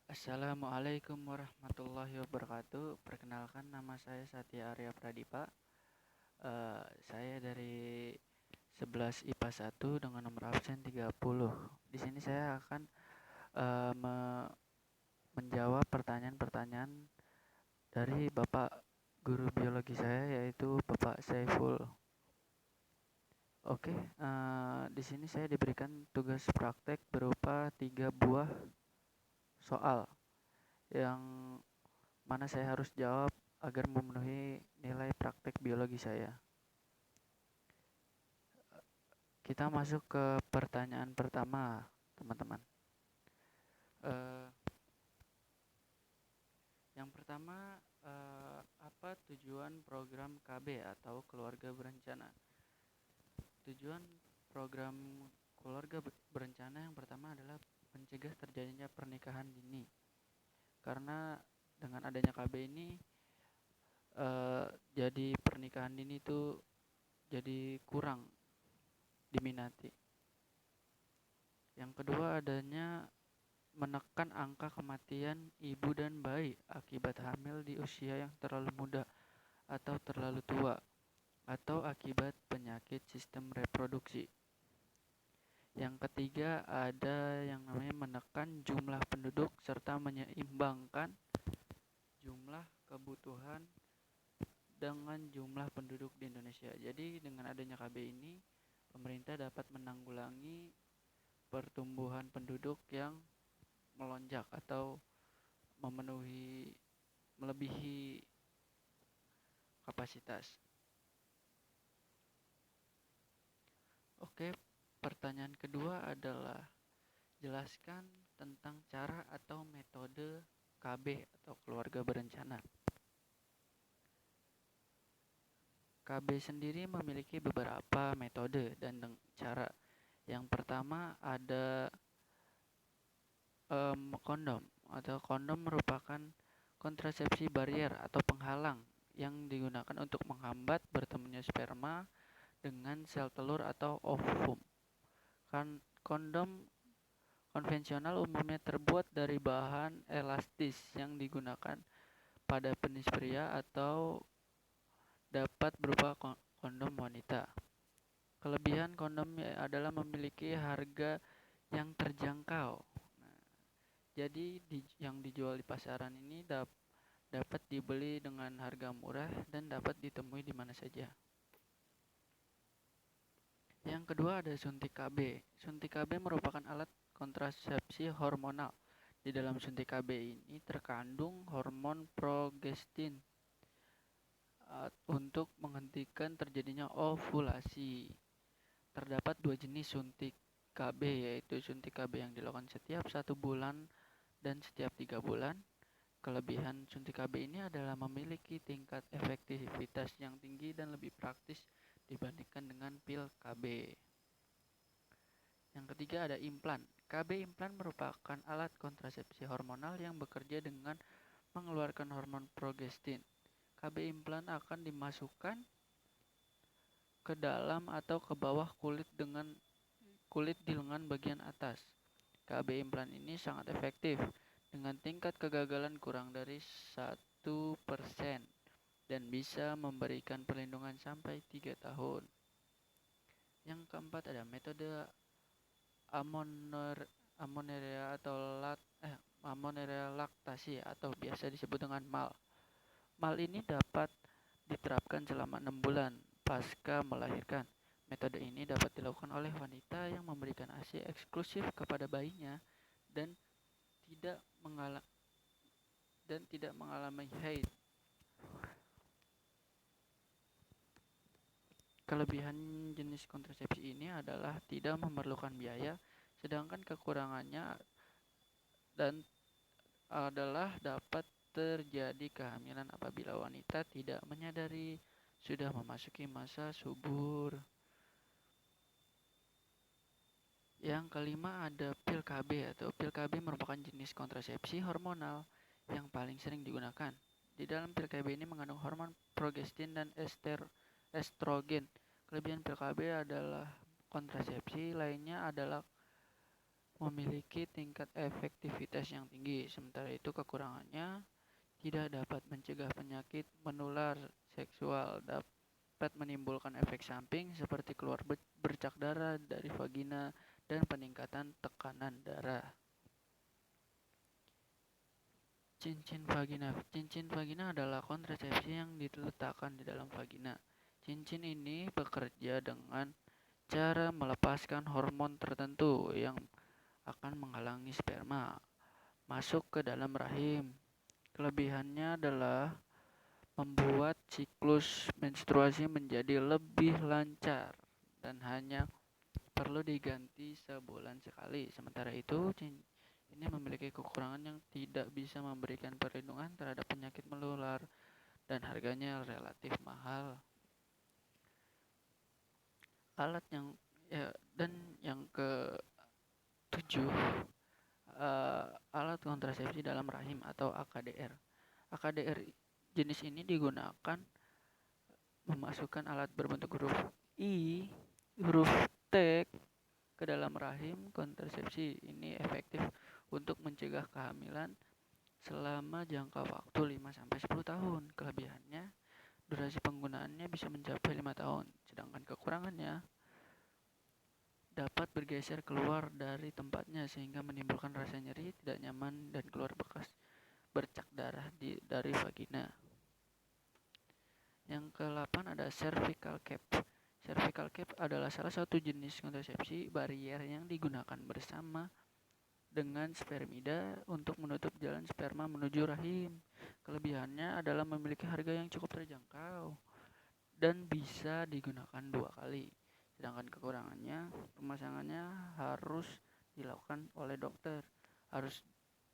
Assalamualaikum warahmatullahi wabarakatuh. Perkenalkan, nama saya Satya Arya Pradipa. Saya dari 11 IPA 1 dengan nomor absen 30. Di sini saya akan menjawab pertanyaan-pertanyaan dari Bapak guru biologi saya, yaitu Bapak Saiful. Oke, di sini saya diberikan tugas praktek berupa 3 buah soal yang mana saya harus jawab agar memenuhi nilai praktek biologi saya. Kita masuk ke pertanyaan pertama, teman-teman. Yang pertama, apa tujuan program KB atau keluarga berencana? Tujuan program keluarga berencana yang pertama adalah mencegah terjadinya pernikahan dini. Karena dengan adanya KB ini, jadi pernikahan dini itu jadi kurang diminati. Yang kedua, adanya menekan angka kematian ibu dan bayi akibat hamil di usia yang terlalu muda atau terlalu tua, atau akibat penyakit sistem reproduksi. Yang ketiga, ada yang namanya menekan jumlah penduduk serta menyeimbangkan jumlah kebutuhan dengan jumlah penduduk di Indonesia. Jadi dengan adanya KB ini, pemerintah dapat menanggulangi pertumbuhan penduduk yang melonjak atau melebihi kapasitas. Oke, pertanyaan kedua adalah jelaskan tentang cara atau metode KB atau keluarga berencana. KB sendiri memiliki beberapa metode dan cara. Yang pertama ada kondom, atau kondom merupakan kontrasepsi barier atau penghalang yang digunakan untuk menghambat bertemunya sperma dengan sel telur atau ovum. Kondom konvensional umumnya terbuat dari bahan elastis yang digunakan pada penis pria atau dapat berupa kondom wanita. Kelebihan kondom adalah memiliki harga yang terjangkau. Jadi yang dijual di pasaran ini dapat dibeli dengan harga murah dan dapat ditemui di mana saja. Yang kedua ada suntik KB. Suntik KB merupakan alat kontrasepsi hormonal. Di dalam suntik KB ini terkandung hormon progestin untuk menghentikan terjadinya ovulasi. Terdapat 2 jenis suntik KB, yaitu suntik KB yang dilakukan setiap 1 bulan dan setiap 3 bulan. Kelebihan suntik KB ini adalah memiliki tingkat efektivitas yang tinggi dan lebih praktis dibandingkan dengan pil KB. Yang ketiga ada implan. KB implan merupakan alat kontrasepsi hormonal yang bekerja dengan mengeluarkan hormon progestin. KB implan akan dimasukkan ke dalam atau ke bawah kulit di lengan bagian atas. KB implan ini sangat efektif dengan tingkat kegagalan kurang dari 1% dan bisa memberikan perlindungan sampai 3 tahun. Yang keempat ada metode amenorrea laktasi atau biasa disebut dengan MAL. MAL ini dapat diterapkan selama 6 bulan pasca melahirkan. Metode ini dapat dilakukan oleh wanita yang memberikan ASI eksklusif kepada bayinya dan tidak mengalami haid. Kelebihan jenis kontrasepsi ini adalah tidak memerlukan biaya, sedangkan kekurangannya adalah dapat terjadi kehamilan apabila wanita tidak menyadari sudah memasuki masa subur. Yang kelima ada pil KB atau pil KB merupakan jenis kontrasepsi hormonal yang paling sering digunakan. Di dalam pil KB ini mengandung hormon progestin dan estrogen. Kelebihan pil KB adalah kontrasepsi lainnya adalah memiliki tingkat efektivitas yang tinggi. Sementara itu kekurangannya tidak dapat mencegah penyakit menular seksual, dapat menimbulkan efek samping seperti keluar bercak darah dari vagina dan peningkatan tekanan darah. Cincin vagina adalah kontrasepsi yang diletakkan di dalam vagina. Cincin ini bekerja dengan cara melepaskan hormon tertentu yang akan menghalangi sperma masuk ke dalam rahim. Kelebihannya adalah membuat siklus menstruasi menjadi lebih lancar dan hanya perlu diganti sebulan sekali. Sementara itu, ini memiliki kekurangan yang tidak bisa memberikan perlindungan terhadap penyakit menular dan harganya relatif mahal. Alat yang dan yang ke-7, alat kontrasepsi dalam rahim atau AKDR. AKDR jenis ini digunakan memasukkan alat berbentuk huruf I, huruf T ke dalam rahim. Kontrasepsi ini efektif untuk mencegah kehamilan selama jangka waktu 5-10 tahun. Kelebihannya, durasi penggunaannya bisa mencapai 5 tahun, sedangkan kekurangannya dapat bergeser keluar dari tempatnya sehingga menimbulkan rasa nyeri, tidak nyaman, dan keluar bekas bercak darah dari vagina. Yang ke-8 ada cervical cap. Cervical cap adalah salah satu jenis kontrasepsi barier yang digunakan bersama dengan spermida untuk menutup jalan sperma menuju rahim. Kelebihannya adalah memiliki harga yang cukup terjangkau dan bisa digunakan 2 kali. Sedangkan kekurangannya, pemasangannya harus dilakukan oleh dokter, harus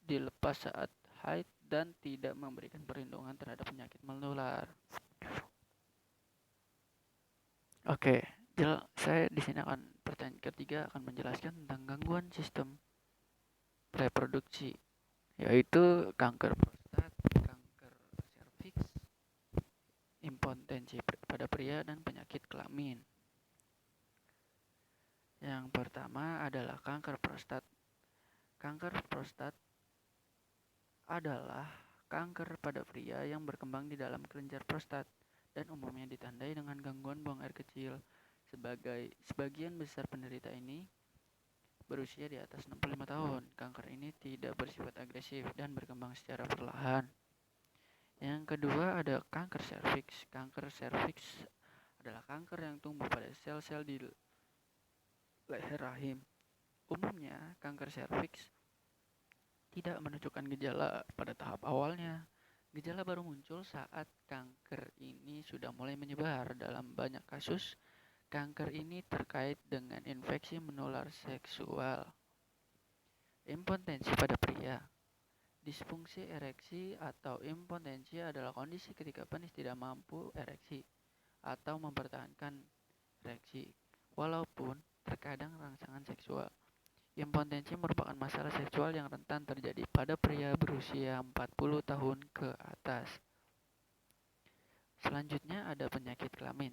dilepas saat haid dan tidak memberikan perlindungan terhadap penyakit menular. Oke, saya di sini pertanyaan ketiga akan menjelaskan tentang gangguan sistem reproduksi, yaitu kanker prostat, kanker serviks, impotensi pada pria, dan penyakit kelamin. Yang pertama adalah kanker prostat. Kanker prostat adalah kanker pada pria yang berkembang di dalam kelenjar prostat dan umumnya ditandai dengan gangguan buang air kecil. Sebagian besar penderita ini berusia di atas 65 tahun. Kanker ini tidak bersifat agresif dan berkembang secara perlahan. Yang kedua ada kanker serviks. Kanker serviks adalah kanker yang tumbuh pada sel-sel di leher rahim. Umumnya, kanker serviks tidak menunjukkan gejala pada tahap awalnya. Gejala baru muncul saat kanker ini sudah mulai menyebar. Dalam banyak kasus, kanker ini terkait dengan infeksi menular seksual. Impotensi pada pria. Disfungsi ereksi atau impotensi adalah kondisi ketika penis tidak mampu ereksi atau mempertahankan ereksi, walaupun terkadang rangsangan seksual. Impotensi merupakan masalah seksual yang rentan terjadi pada pria berusia 40 tahun ke atas. Selanjutnya ada penyakit kelamin.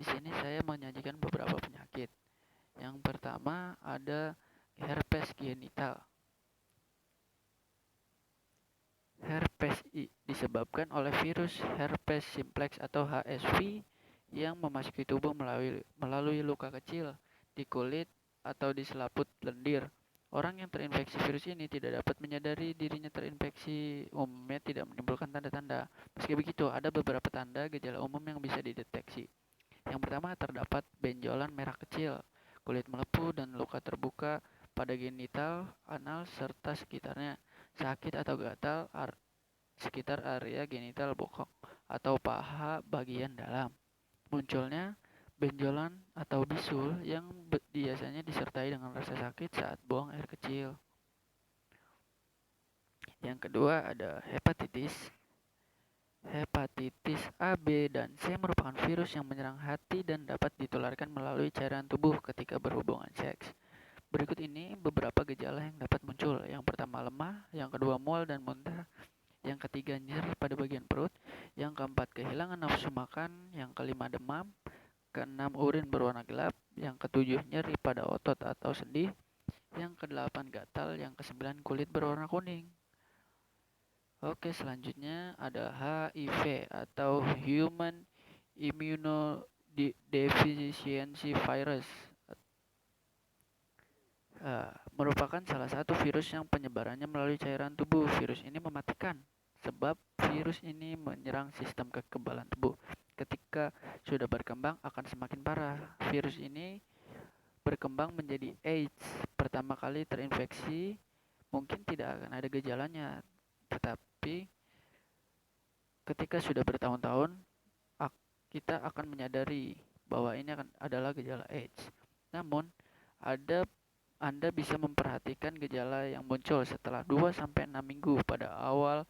Di sini saya menyajikan beberapa penyakit. Yang pertama ada herpes genital. Herpes disebabkan oleh virus herpes simplex atau HSV yang memasuki tubuh melalui luka kecil di kulit atau di selaput lendir. Orang yang terinfeksi virus ini tidak dapat menyadari dirinya terinfeksi, umumnya tidak menimbulkan tanda-tanda. Meski begitu, ada beberapa tanda gejala umum yang bisa dideteksi. Yang pertama, terdapat benjolan merah kecil, kulit melepuh, dan luka terbuka pada genital, anal, serta sekitarnya. Sakit atau gatal sekitar area genital bokong atau paha bagian dalam. Munculnya benjolan atau bisul yang biasanya disertai dengan rasa sakit saat buang air kecil. Yang kedua ada hepatitis. Hepatitis A, B, dan C merupakan virus yang menyerang hati dan dapat ditularkan melalui cairan tubuh ketika berhubungan seks. Berikut ini beberapa gejala yang dapat muncul. Yang pertama lemah, yang kedua mual dan muntah, yang ketiga nyeri pada bagian perut, yang keempat kehilangan nafsu makan, yang kelima demam, keenam urin berwarna gelap, yang ketujuh nyeri pada otot atau sendi, yang kedelapan gatal, yang kesembilan kulit berwarna kuning. Oke, selanjutnya ada HIV atau Human Immunodeficiency Virus. Merupakan salah satu virus yang penyebarannya melalui cairan tubuh. Virus ini mematikan, sebab virus ini menyerang sistem kekebalan tubuh. Ketika sudah berkembang akan semakin parah. Virus ini berkembang menjadi AIDS. Pertama kali terinfeksi mungkin tidak akan ada gejalanya, tetapi ketika sudah bertahun-tahun kita akan menyadari bahwa ini adalah gejala AIDS. Namun, ada Anda bisa memperhatikan gejala yang muncul setelah 2 sampai 6 minggu pada awal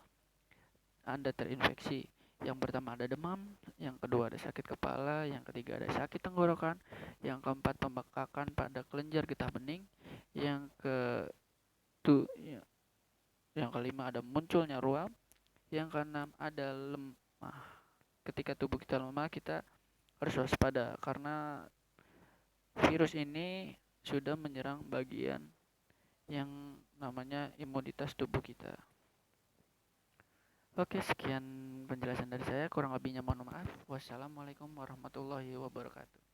Anda terinfeksi. Yang pertama ada demam, yang kedua ada sakit kepala, yang ketiga ada sakit tenggorokan, yang keempat pembekakan pada kelenjar getah bening, yang ke tu, ya, yang kelima ada munculnya ruam, yang keenam ada lemah. Ketika tubuh kita lemah, kita harus waspada karena virus ini sudah menyerang bagian yang namanya imunitas tubuh kita. Oke, sekian penjelasan dari saya. Kurang lebihnya mohon maaf. Wassalamualaikum warahmatullahi wabarakatuh.